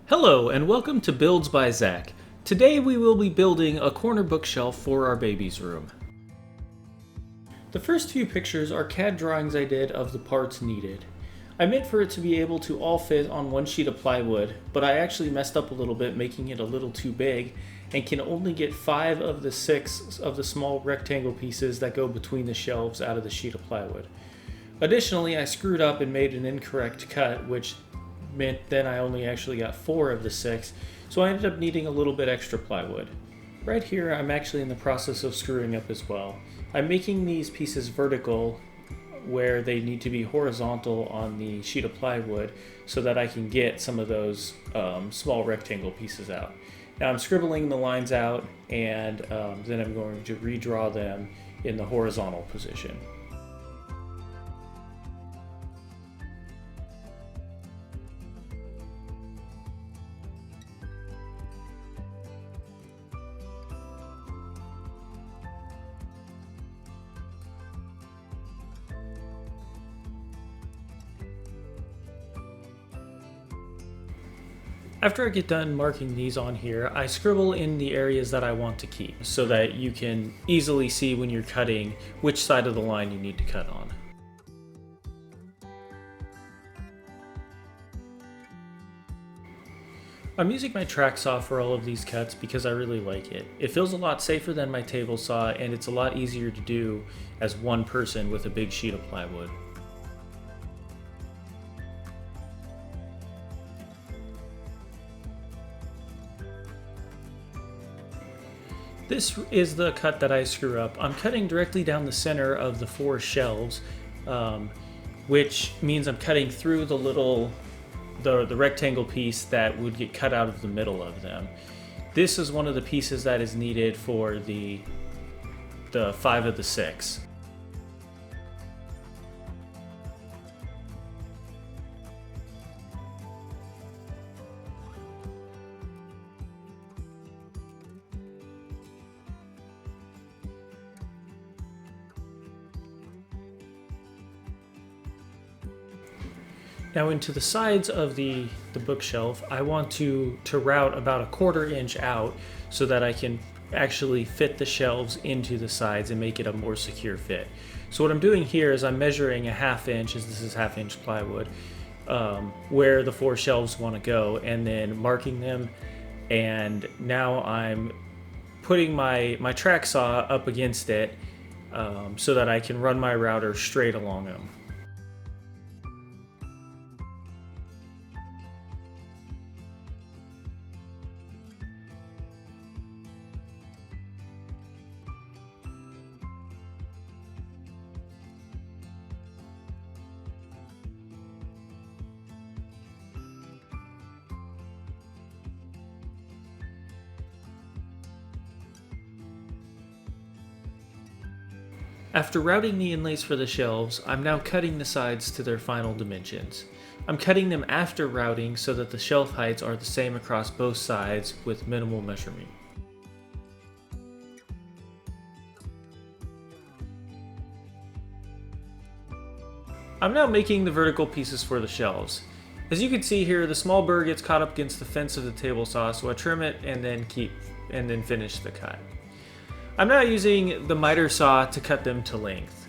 Hello and welcome to Builds by Zach. Today we will be building a corner bookshelf for our baby's room. The first few pictures are CAD drawings I did of the parts needed. I meant for it to be able to all fit on one sheet of plywood, but I actually messed up a little bit making it a little too big and can only get 5 of the 6 of the small rectangle pieces that go between the shelves out of the sheet of plywood. Additionally, I screwed up and made an incorrect cut, which meant then I only actually got 4 of the 6, so I ended up needing a little bit extra plywood. Right here I'm actually in the process of screwing up as well. I'm making these pieces vertical where they need to be horizontal on the sheet of plywood so that I can get some of those small rectangle pieces out. Now I'm scribbling the lines out and then I'm going to redraw them in the horizontal position. After I get done marking these on here, I scribble in the areas that I want to keep so that you can easily see when you're cutting which side of the line you need to cut on. I'm using my track saw for all of these cuts because I really like it. It feels a lot safer than my table saw and it's a lot easier to do as one person with a big sheet of plywood. This is the cut that I screw up. I'm cutting directly down the center of the 4 shelves, which means I'm cutting through the rectangle piece that would get cut out of the middle of them. This is one of the pieces that is needed for the 5 of the 6. Now into the sides of the bookshelf, I want to route about a 1/4 inch out so that I can actually fit the shelves into the sides and make it a more secure fit. So what I'm doing here is I'm measuring a 1/2 inch, as this is 1/2 inch plywood, where the 4 shelves want to go and then marking them. And now I'm putting my track saw up against it so that I can run my router straight along them. After routing the inlays for the shelves, I'm now cutting the sides to their final dimensions. I'm cutting them after routing so that the shelf heights are the same across both sides with minimal measurement. I'm now making the vertical pieces for the shelves. As you can see here, the small burr gets caught up against the fence of the table saw, so I trim it and then finish the cut. I'm now using the miter saw to cut them to length.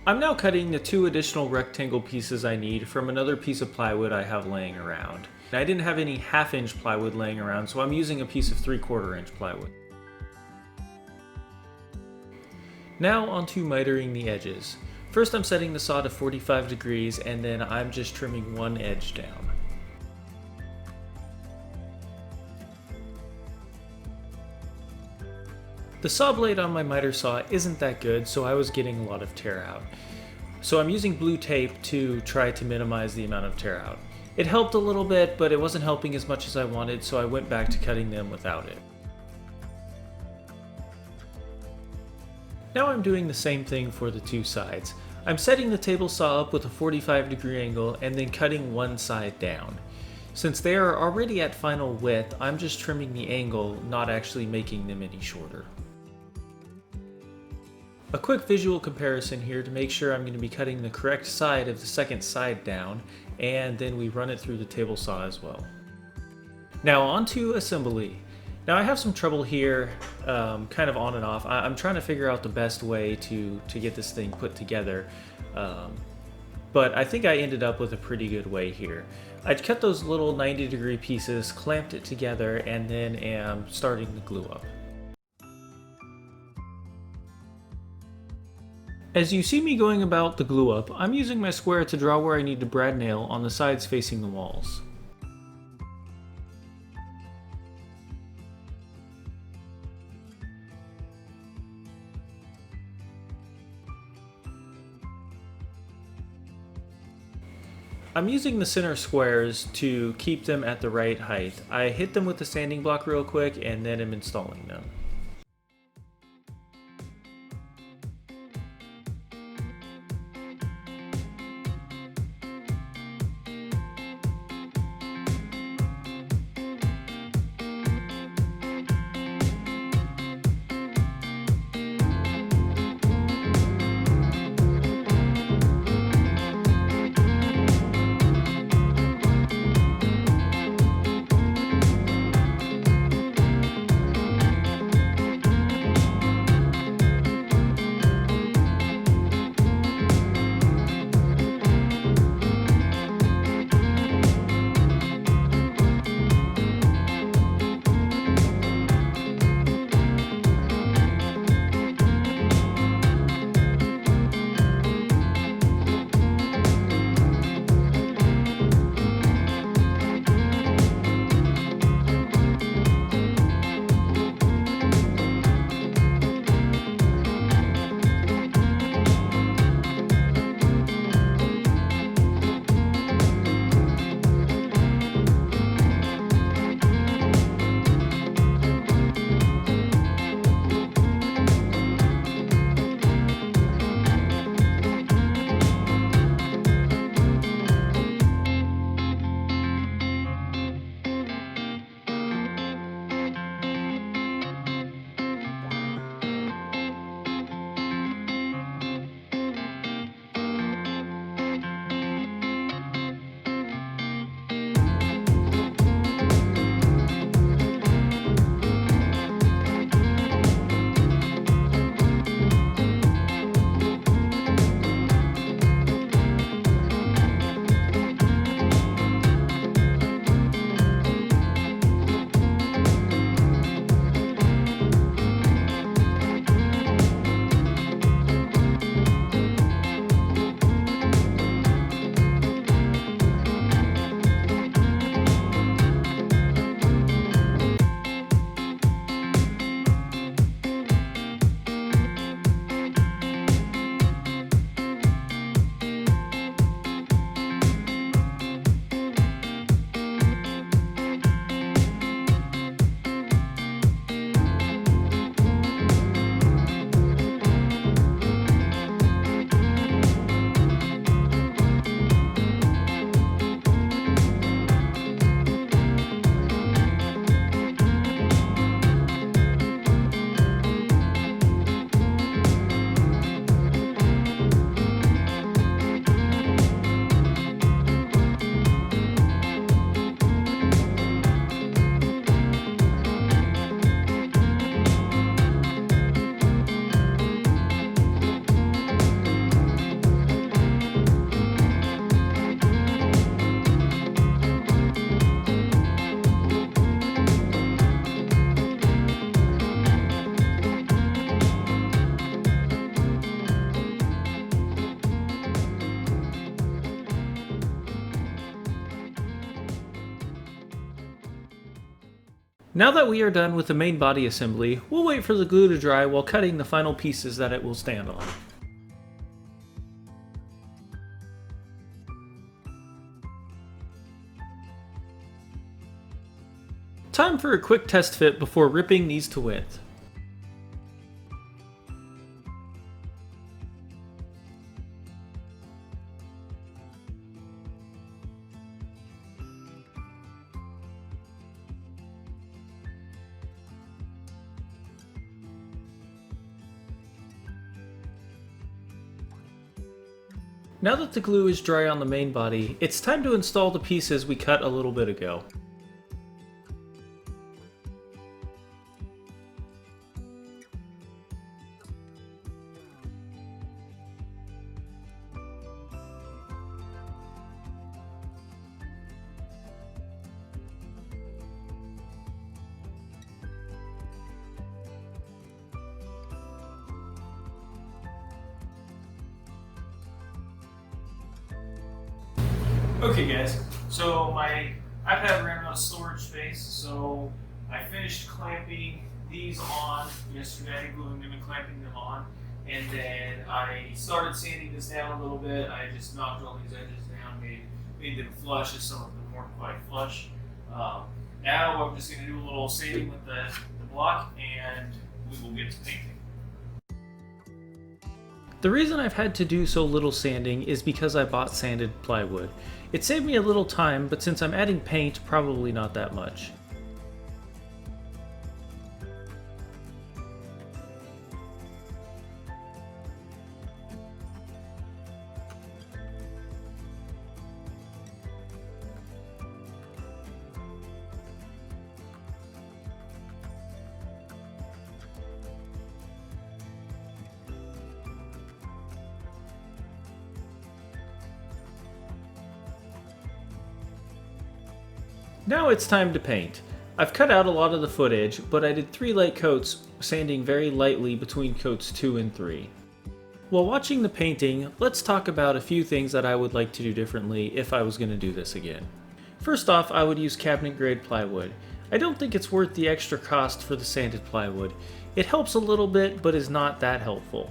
I'm now cutting the 2 additional rectangle pieces I need from another piece of plywood I have laying around. I didn't have any 1/2 inch plywood laying around, so I'm using a piece of 3/4 inch plywood. Now onto mitering the edges. First I'm setting the saw to 45 degrees and then I'm just trimming one edge down. The saw blade on my miter saw isn't that good, so I was getting a lot of tear out. So I'm using blue tape to try to minimize the amount of tear out. It helped a little bit, but it wasn't helping as much as I wanted, so I went back to cutting them without it. Now I'm doing the same thing for the 2 sides. I'm setting the table saw up with a 45-degree angle and then cutting one side down. Since they are already at final width, I'm just trimming the angle, not actually making them any shorter. A quick visual comparison here to make sure I'm going to be cutting the correct side of the second side down, and then we run it through the table saw as well. Now on to assembly. Now I have some trouble here, kind of on and off. I'm trying to figure out the best way to get this thing put together, but I think I ended up with a pretty good way here. I'd cut those little 90-degree pieces, clamped it together, and then am starting the glue up. As you see me going about the glue up, I'm using my square to draw where I need to brad nail on the sides facing the walls. I'm using the center squares to keep them at the right height. I hit them with the sanding block real quick and then am installing them. Now that we are done with the main body assembly, we'll wait for the glue to dry while cutting the final pieces that it will stand on. Time for a quick test fit before ripping these to width. Now that the glue is dry on the main body, it's time to install the pieces we cut a little bit ago. Okay guys, so my iPad ran out of storage space, so I finished clamping these on yesterday, gluing them and clamping them on, and then I started sanding this down a little bit. I just knocked all these edges down, made them flush as some of them weren't quite flush. Now I'm just going to do a little sanding with the block, and we will get to painting. The reason I've had to do so little sanding is because I bought sanded plywood. It saved me a little time, but since I'm adding paint, probably not that much. Now it's time to paint. I've cut out a lot of the footage, but I did 3 light coats, sanding very lightly between coats 2 and 3. While watching the painting, let's talk about a few things that I would like to do differently if I was going to do this again. First off, I would use cabinet grade plywood. I don't think it's worth the extra cost for the sanded plywood. It helps a little bit, but is not that helpful.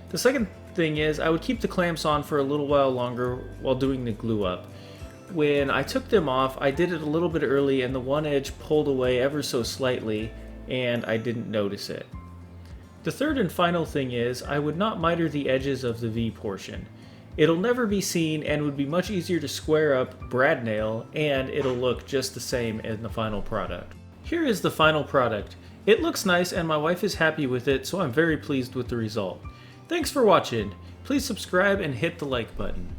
The second thing is, I would keep the clamps on for a little while longer while doing the glue up. When I took them off, I did it a little bit early and the one edge pulled away ever so slightly, and I didn't notice it. The third and final thing is, I would not miter the edges of the V portion. It'll never be seen and would be much easier to square up, brad nail, and it'll look just the same in the final product. Here is the final product. It looks nice and my wife is happy with it, so I'm very pleased with the result. Thanks for watching. Please subscribe and hit the like button.